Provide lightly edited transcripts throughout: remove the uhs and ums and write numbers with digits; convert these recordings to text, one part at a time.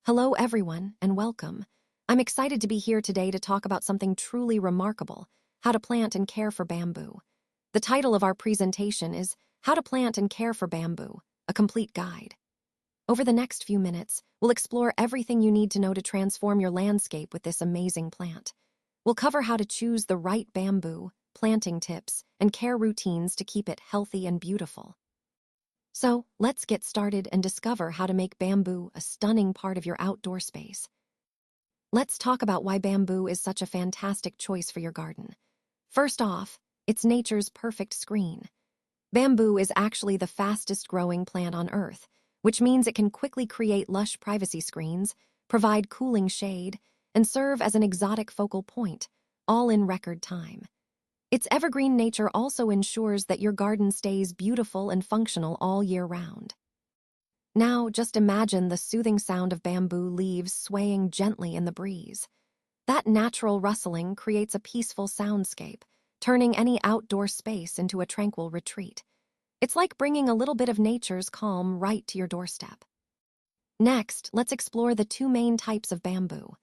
Hello, everyone, and welcome. I'm excited to be here today to talk about something truly remarkable: how to plant and care for bamboo. The title of our presentation is How to Plant and Care for Bamboo, a Complete Guide. Over the next few minutes, we'll explore everything you need to know to transform your landscape with this amazing plant. We'll cover how to choose the right bamboo, planting tips, and care routines to keep it healthy and beautiful. So, let's get started and discover how to make bamboo a stunning part of your outdoor space. Let's talk about why bamboo is such a fantastic choice for your garden. First off, it's nature's perfect screen. Bamboo is actually the fastest growing plant on Earth, which means it can quickly create lush privacy screens, provide cooling shade, and serve as an exotic focal point, all in record time. Its evergreen nature also ensures that your garden stays beautiful and functional all year round. Now, just imagine the soothing sound of bamboo leaves swaying gently in the breeze. That natural rustling creates a peaceful soundscape, turning any outdoor space into a tranquil retreat. It's like bringing a little bit of nature's calm right to your doorstep. Next, let's explore the two main types of bamboo.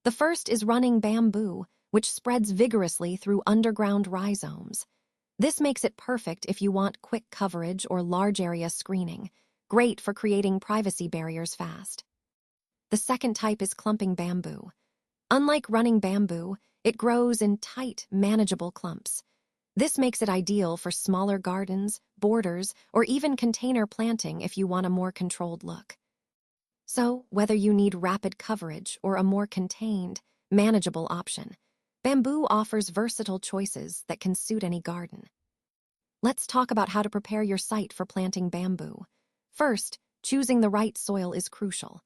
The first is running bamboo, which spreads vigorously through underground rhizomes. This makes it perfect if you want quick coverage or large area screening, great for creating privacy barriers fast. The second type is clumping bamboo. Unlike running bamboo, it grows in tight, manageable clumps. This makes it ideal for smaller gardens, borders, or even container planting if you want a more controlled look. So, whether you need rapid coverage or a more contained, manageable option, bamboo offers versatile choices that can suit any garden. Let's talk about how to prepare your site for planting bamboo. First, choosing the right soil is crucial.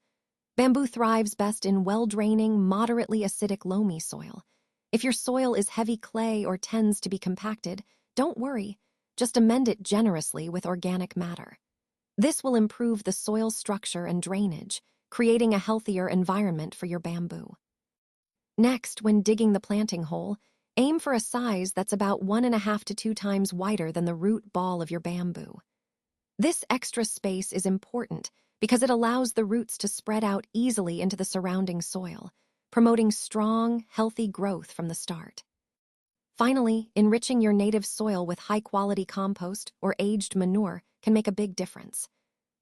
Bamboo thrives best in well-draining, moderately acidic loamy soil. If your soil is heavy clay or tends to be compacted, don't worry. Just amend it generously with organic matter. This will improve the soil structure and drainage, creating a healthier environment for your bamboo. Next, when digging the planting hole, aim for a size that's about 1.5 to 2 times wider than the root ball of your bamboo. This extra space is important because it allows the roots to spread out easily into the surrounding soil, promoting strong, healthy growth from the start. Finally, enriching your native soil with high-quality compost or aged manure can make a big difference.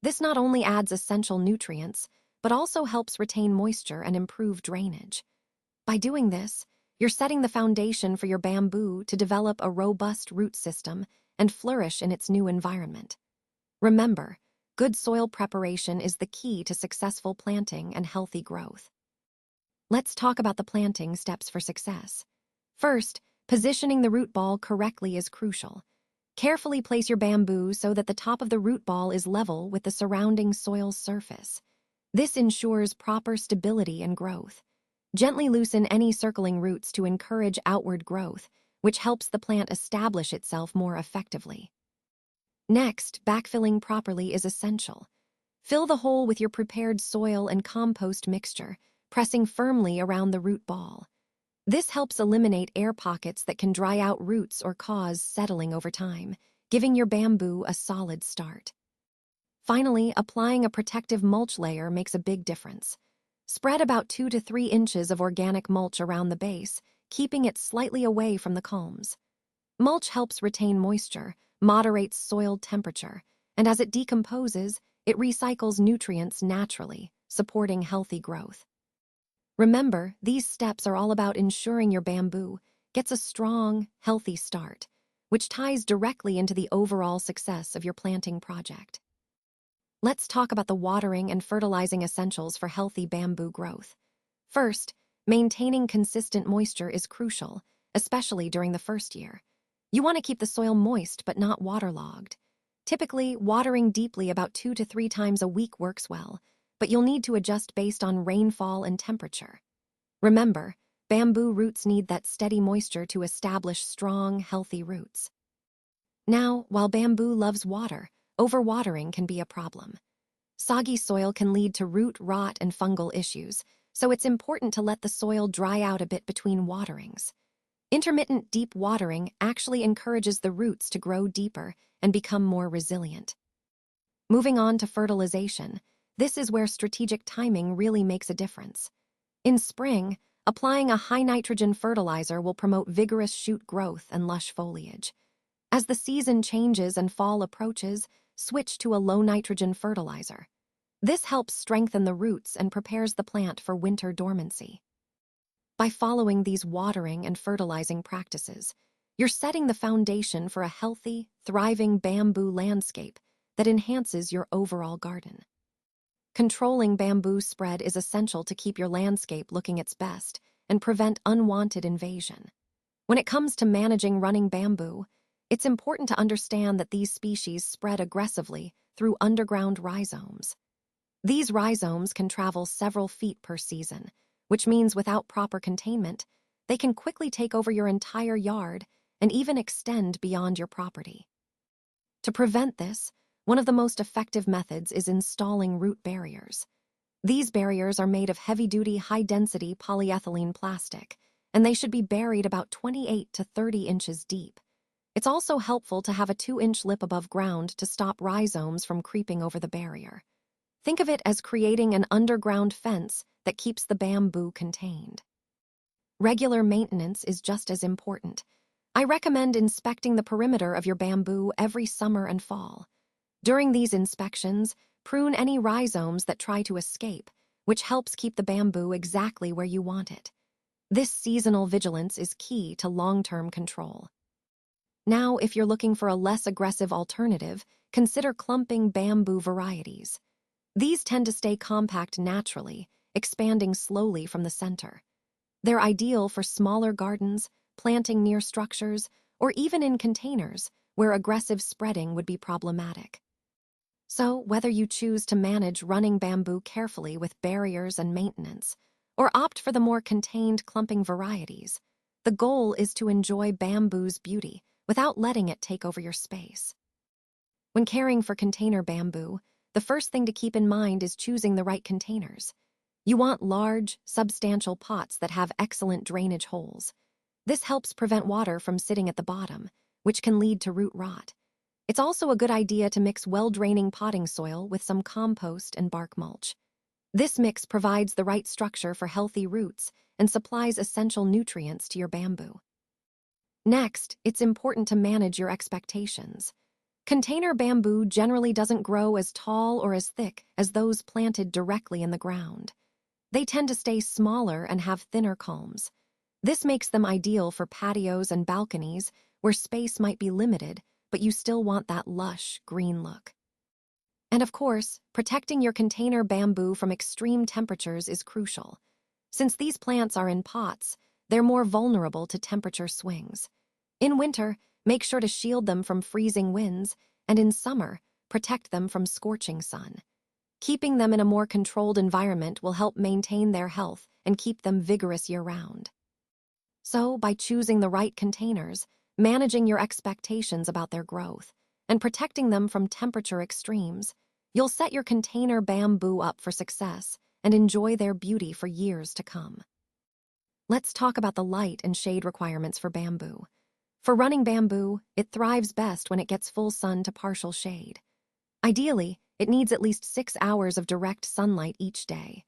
This not only adds essential nutrients, but also helps retain moisture and improve drainage. By doing this, you're setting the foundation for your bamboo to develop a robust root system and flourish in its new environment. Remember, good soil preparation is the key to successful planting and healthy growth. Let's talk about the planting steps for success. First, positioning the root ball correctly is crucial. Carefully place your bamboo so that the top of the root ball is level with the surrounding soil surface. This ensures proper stability and growth. Gently loosen any circling roots to encourage outward growth, which helps the plant establish itself more effectively. Next, backfilling properly is essential. Fill the hole with your prepared soil and compost mixture, pressing firmly around the root ball. This helps eliminate air pockets that can dry out roots or cause settling over time, giving your bamboo a solid start. Finally, applying a protective mulch layer makes a big difference. Spread about 2 to 3 inches of organic mulch around the base, keeping it slightly away from the culms. Mulch helps retain moisture, moderates soil temperature, and as it decomposes, it recycles nutrients naturally, supporting healthy growth. Remember, these steps are all about ensuring your bamboo gets a strong, healthy start, which ties directly into the overall success of your planting project. Let's talk about the watering and fertilizing essentials for healthy bamboo growth. First, maintaining consistent moisture is crucial, especially during the first year. You want to keep the soil moist but not waterlogged. Typically, watering deeply about 2 to 3 times a week works well, but you'll need to adjust based on rainfall and temperature. Remember, bamboo roots need that steady moisture to establish strong, healthy roots. Now, while bamboo loves water, overwatering can be a problem. Soggy soil can lead to root rot and fungal issues, so it's important to let the soil dry out a bit between waterings. Intermittent deep watering actually encourages the roots to grow deeper and become more resilient. Moving on to fertilization, This is where strategic timing really makes a difference. In spring, applying a high-nitrogen fertilizer will promote vigorous shoot growth and lush foliage. As the season changes and fall approaches, switch to a low-nitrogen fertilizer. This helps strengthen the roots and prepares the plant for winter dormancy. By following these watering and fertilizing practices, you're setting the foundation for a healthy, thriving bamboo landscape that enhances your overall garden. Controlling bamboo spread is essential to keep your landscape looking its best and prevent unwanted invasion. When it comes to managing running bamboo, it's important to understand that these species spread aggressively through underground rhizomes. These rhizomes can travel several feet per season, which means without proper containment, they can quickly take over your entire yard and even extend beyond your property. To prevent this, one of the most effective methods is installing root barriers. These barriers are made of heavy-duty, high-density polyethylene plastic, and they should be buried about 28 to 30 inches deep. It's also helpful to have a 2-inch lip above ground to stop rhizomes from creeping over the barrier. Think of it as creating an underground fence that keeps the bamboo contained. Regular maintenance is just as important. I recommend inspecting the perimeter of your bamboo every summer and fall. During these inspections, prune any rhizomes that try to escape, which helps keep the bamboo exactly where you want it. This seasonal vigilance is key to long-term control. Now, if you're looking for a less aggressive alternative, consider clumping bamboo varieties. These tend to stay compact naturally, expanding slowly from the center. They're ideal for smaller gardens, planting near structures, or even in containers where aggressive spreading would be problematic. So, whether you choose to manage running bamboo carefully with barriers and maintenance, or opt for the more contained clumping varieties, the goal is to enjoy bamboo's beauty without letting it take over your space. When caring for container bamboo, the first thing to keep in mind is choosing the right containers. You want large, substantial pots that have excellent drainage holes. This helps prevent water from sitting at the bottom, which can lead to root rot. It's also a good idea to mix well-draining potting soil with some compost and bark mulch. This mix provides the right structure for healthy roots and supplies essential nutrients to your bamboo. Next, it's important to manage your expectations. Container bamboo generally doesn't grow as tall or as thick as those planted directly in the ground. They tend to stay smaller and have thinner culms. This makes them ideal for patios and balconies where space might be limited, but you still want that lush, green look. And of course, protecting your container bamboo from extreme temperatures is crucial. Since these plants are in pots, they're more vulnerable to temperature swings. In winter, make sure to shield them from freezing winds, and in summer, protect them from scorching sun. Keeping them in a more controlled environment will help maintain their health and keep them vigorous year-round. So, by choosing the right containers, managing your expectations about their growth, and protecting them from temperature extremes, you'll set your container bamboo up for success and enjoy their beauty for years to come. Let's talk about the light and shade requirements for bamboo. For running bamboo, it thrives best when it gets full sun to partial shade. Ideally, it needs at least 6 hours of direct sunlight each day.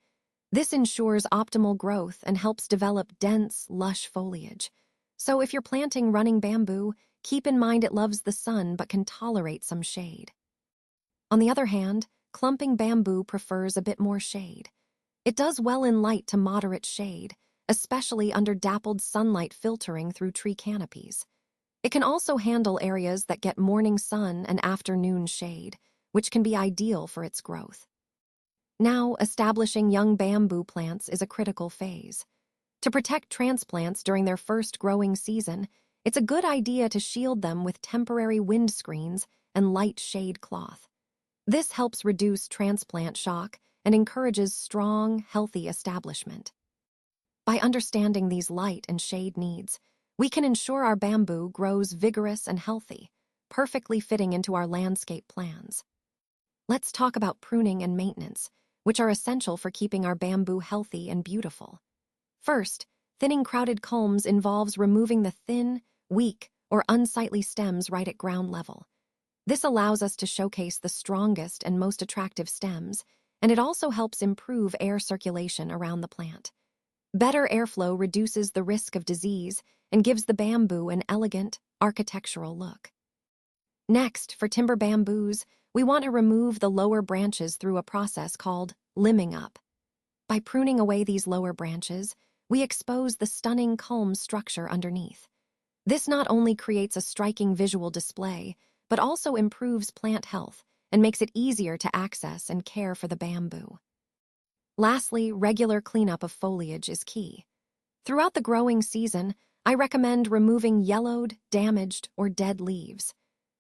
This ensures optimal growth and helps develop dense, lush foliage. So if you're planting running bamboo, keep in mind it loves the sun but can tolerate some shade. On the other hand, clumping bamboo prefers a bit more shade. It does well in light to moderate shade, especially under dappled sunlight filtering through tree canopies. It can also handle areas that get morning sun and afternoon shade, which can be ideal for its growth. Now, establishing young bamboo plants is a critical phase. To protect transplants during their first growing season, it's a good idea to shield them with temporary wind screens and light shade cloth. This helps reduce transplant shock and encourages strong, healthy establishment. By understanding these light and shade needs, we can ensure our bamboo grows vigorous and healthy, perfectly fitting into our landscape plans. Let's talk about pruning and maintenance, which are essential for keeping our bamboo healthy and beautiful. First, thinning crowded culms involves removing the thin, weak, or unsightly stems right at ground level. This allows us to showcase the strongest and most attractive stems and it also helps improve air circulation around the plant. Better airflow reduces the risk of disease and gives the bamboo an elegant, architectural look. Next, for timber bamboos, we want to remove the lower branches through a process called limbing up. By pruning away these lower branches, we expose the stunning culm structure underneath. This not only creates a striking visual display, but also improves plant health and makes it easier to access and care for the bamboo. Lastly, regular cleanup of foliage is key. Throughout the growing season, I recommend removing yellowed, damaged, or dead leaves.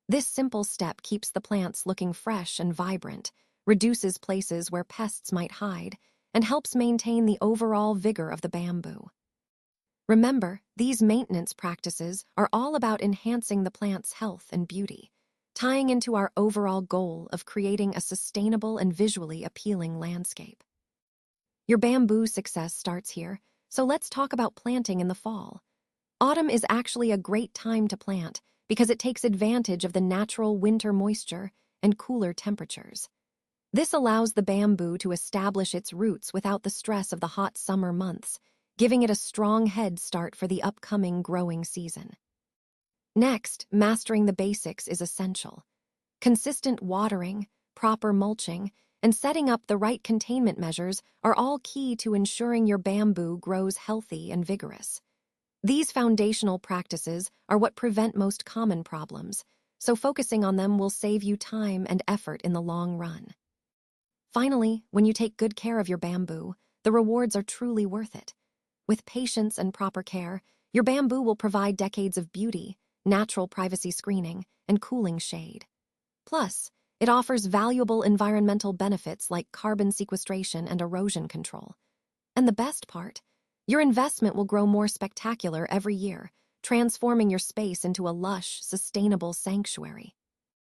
This simple step keeps the plants looking fresh and vibrant, reduces places where pests might hide, and helps maintain the overall vigor of the bamboo. Remember, these maintenance practices are all about enhancing the plant's health and beauty, tying into our overall goal of creating a sustainable and visually appealing landscape. Your bamboo success starts here, so let's talk about planting in the fall. Autumn is actually a great time to plant because it takes advantage of the natural winter moisture and cooler temperatures. This allows the bamboo to establish its roots without the stress of the hot summer months, giving it a strong head start for the upcoming growing season. Next, mastering the basics is essential. Consistent watering, proper mulching, and setting up the right containment measures are all key to ensuring your bamboo grows healthy and vigorous. These foundational practices are what prevent most common problems, so focusing on them will save you time and effort in the long run. Finally, when you take good care of your bamboo, the rewards are truly worth it. With patience and proper care, your bamboo will provide decades of beauty, natural privacy screening, and cooling shade. Plus, it offers valuable environmental benefits like carbon sequestration and erosion control. And the best part, your investment will grow more spectacular every year, transforming your space into a lush, sustainable sanctuary.